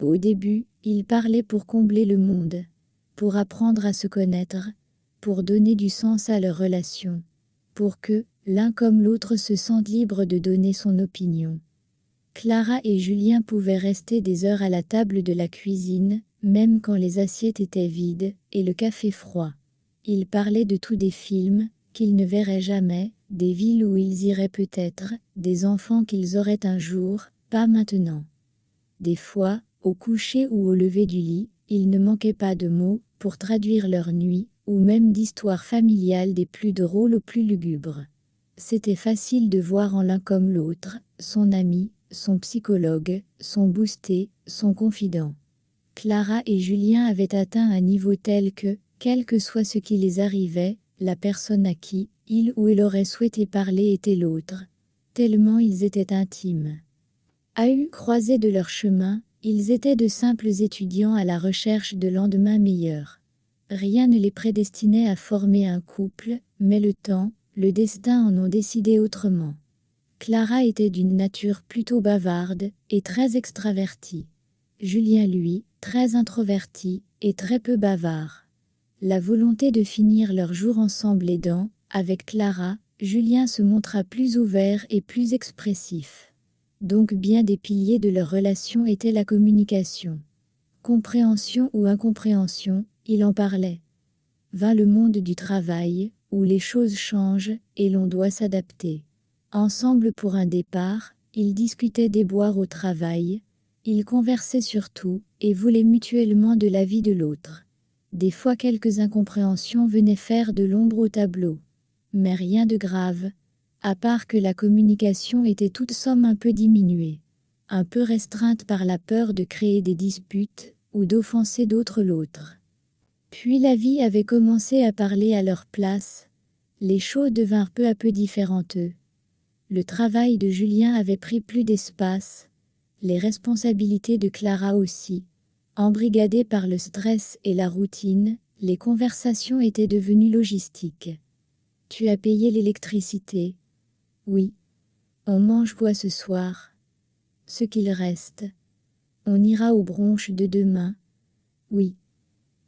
Au début, ils parlaient pour combler le monde, pour apprendre à se connaître, pour donner du sens à leurs relations, pour que, l'un comme l'autre se sentent libres de donner son opinion. Clara et Julien pouvaient rester des heures à la table de la cuisine, même quand les assiettes étaient vides et le café froid. Ils parlaient de tout, des films qu'ils ne verraient jamais, des villes où ils iraient peut-être, des enfants qu'ils auraient un jour, pas maintenant. Des fois, au coucher ou au lever du lit, il ne manquait pas de mots pour traduire leur nuit, ou même d'histoires familiales des plus drôles aux plus lugubres. C'était facile de voir en l'un comme l'autre, son ami, son psychologue, son boosté, son confident. Clara et Julien avaient atteint un niveau tel que, quel que soit ce qui les arrivait, la personne à qui il ou elle aurait souhaité parler était l'autre. Tellement ils étaient intimes. À une croisée de leur chemin, ils étaient de simples étudiants à la recherche de lendemains meilleurs. Rien ne les prédestinait à former un couple, mais le temps, le destin en ont décidé autrement. Clara était d'une nature plutôt bavarde et très extravertie. Julien, lui, très introverti et très peu bavard. La volonté de finir leur jour ensemble aidant, avec Clara, Julien se montra plus ouvert et plus expressif. Donc bien des piliers de leur relation étaient la communication. Compréhension ou incompréhension, il en parlait. Vint le monde du travail, où les choses changent et l'on doit s'adapter. Ensemble pour un départ, ils discutaient des boires au travail, ils conversaient sur tout et voulaient mutuellement de l'avis de l'autre. Des fois quelques incompréhensions venaient faire de l'ombre au tableau. Mais rien de grave, à part que la communication était toute somme un peu diminuée, un peu restreinte par la peur de créer des disputes ou d'offenser d'autres l'autre. Puis la vie avait commencé à parler à leur place, les choses devinrent peu à peu différentes. Le travail de Julien avait pris plus d'espace, les responsabilités de Clara aussi. Embrigadées par le stress et la routine, les conversations étaient devenues logistiques. Tu as payé l'électricité? Oui. On mange quoi ce soir? Ce qu'il reste. On ira aux bronches de demain? Oui.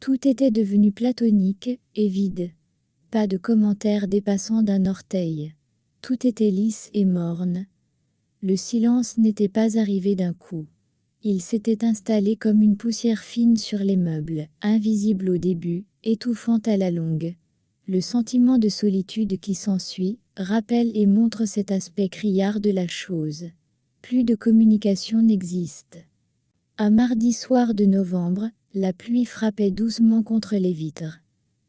Tout était devenu platonique et vide. Pas de commentaires dépassant d'un orteil. Tout était lisse et morne. Le silence n'était pas arrivé d'un coup. Il s'était installé comme une poussière fine sur les meubles, invisible au début, étouffant à la longue. Le sentiment de solitude qui s'ensuit rappelle et montre cet aspect criard de la chose. Plus de communication n'existe. Un mardi soir de novembre, la pluie frappait doucement contre les vitres.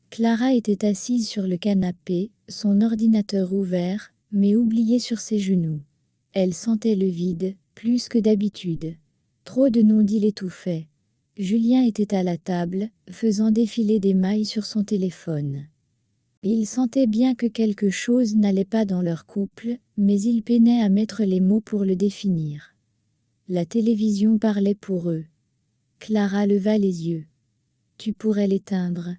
Clara était assise sur le canapé, son ordinateur ouvert, mais oublié sur ses genoux. Elle sentait le vide, plus que d'habitude. Trop de non-dits l'étouffaient. Julien était à la table, faisant défiler des mailles sur son téléphone. Il sentait bien que quelque chose n'allait pas dans leur couple, mais il peinait à mettre les mots pour le définir. La télévision parlait pour eux. Clara leva les yeux. « Tu pourrais l'éteindre ?»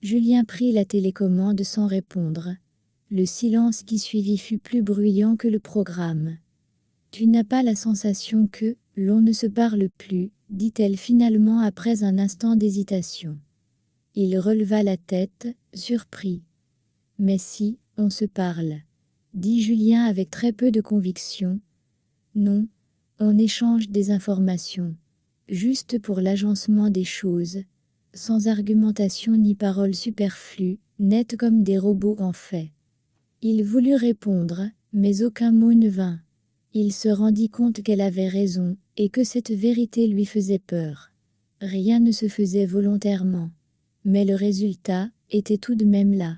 Julien prit la télécommande sans répondre. Le silence qui suivit fut plus bruyant que le programme. « Tu n'as pas la sensation que, l'on ne se parle plus ?» dit-elle finalement après un instant d'hésitation. Il releva la tête, surpris. « Mais si, on se parle » dit Julien avec très peu de conviction. « Non, on échange des informations. Juste pour l'agencement des choses. » Sans argumentation ni parole superflue, nettes comme des robots en fait. Il voulut répondre, mais aucun mot ne vint. Il se rendit compte qu'elle avait raison, et que cette vérité lui faisait peur. Rien ne se faisait volontairement. Mais le résultat était tout de même là.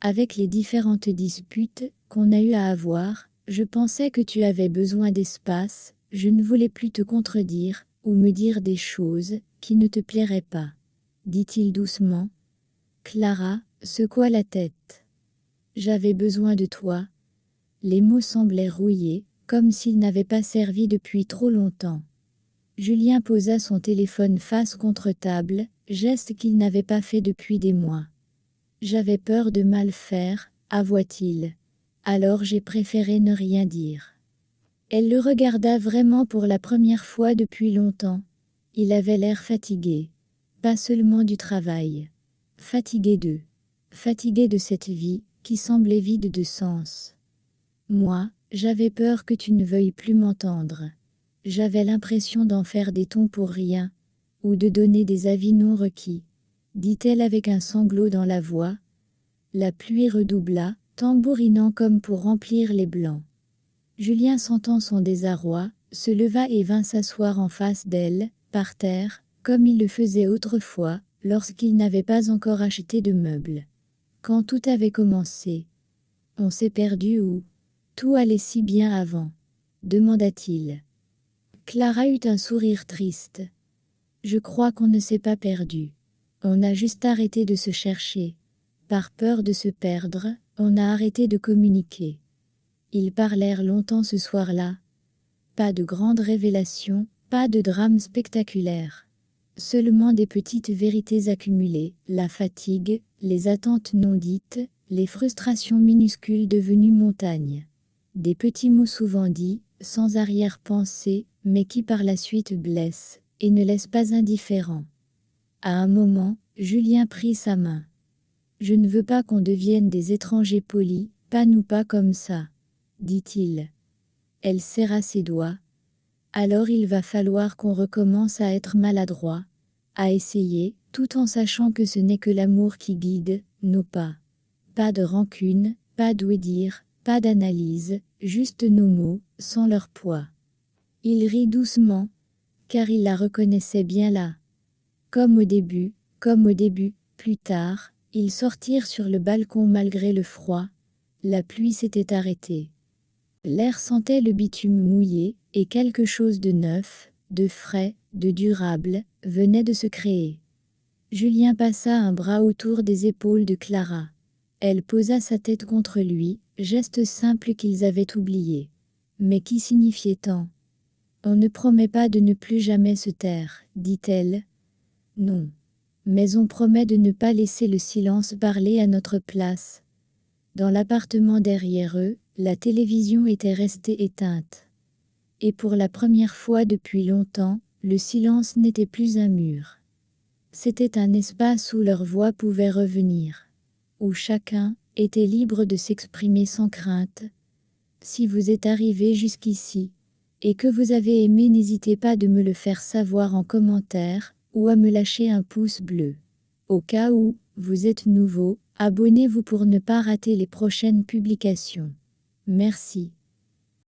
Avec les différentes disputes qu'on a eu à avoir, je pensais que tu avais besoin d'espace, je ne voulais plus te contredire, ou me dire des choses qui ne te plairaient pas. Dit-il doucement. Clara secoua la tête. J'avais besoin de toi. Les mots semblaient rouillés, comme s'ils n'avaient pas servi depuis trop longtemps. Julien posa son téléphone face contre table, geste qu'il n'avait pas fait depuis des mois. J'avais peur de mal faire, avoua-t-il. Alors j'ai préféré ne rien dire. Elle le regarda vraiment pour la première fois depuis longtemps. Il avait l'air fatigué. Pas seulement du travail. Fatigué de cette vie, qui semblait vide de sens. Moi, j'avais peur que tu ne veuilles plus m'entendre. J'avais l'impression d'en faire des tons pour rien, ou de donner des avis non requis, dit-elle avec un sanglot dans la voix. La pluie redoubla, tambourinant comme pour remplir les blancs. Julien, sentant son désarroi, se leva et vint s'asseoir en face d'elle, par terre, comme il le faisait autrefois, lorsqu'il n'avait pas encore acheté de meubles. Quand tout avait commencé. On s'est perdu ou tout allait si bien avant, demanda-t-il. Clara eut un sourire triste. Je crois qu'on ne s'est pas perdu. On a juste arrêté de se chercher. Par peur de se perdre, on a arrêté de communiquer. Ils parlèrent longtemps ce soir-là. Pas de grandes révélations, pas de drame spectaculaire. Seulement des petites vérités accumulées, la fatigue, les attentes non dites, les frustrations minuscules devenues montagnes. Des petits mots souvent dits, sans arrière-pensée, mais qui par la suite blessent, et ne laissent pas indifférent. À un moment, Julien prit sa main. Je ne veux pas qu'on devienne des étrangers polis, pas nous pas comme ça, dit-il. Elle serra ses doigts. Alors il va falloir qu'on recommence à être maladroit, à essayer, tout en sachant que ce n'est que l'amour qui guide, nos pas. Pas de rancune, pas d'ouï-dire, pas d'analyse, juste nos mots, sans leur poids. Il rit doucement, car il la reconnaissait bien là. Comme au début, plus tard, ils sortirent sur le balcon malgré le froid. La pluie s'était arrêtée. L'air sentait le bitume mouillé, et quelque chose de neuf, de frais, de durable, venait de se créer. Julien passa un bras autour des épaules de Clara. Elle posa sa tête contre lui, geste simple qu'ils avaient oublié. Mais qui signifiait tant? On ne promet pas de ne plus jamais se taire, dit-elle. Non. Mais on promet de ne pas laisser le silence parler à notre place. Dans l'appartement derrière eux, la télévision était restée éteinte. Et pour la première fois depuis longtemps, le silence n'était plus un mur. C'était un espace où leur voix pouvait revenir. Où chacun était libre de s'exprimer sans crainte. Si vous êtes arrivé jusqu'ici, et que vous avez aimé, n'hésitez pas de me le faire savoir en commentaire, ou à me lâcher un pouce bleu. Au cas où vous êtes nouveau, abonnez-vous pour ne pas rater les prochaines publications. Merci.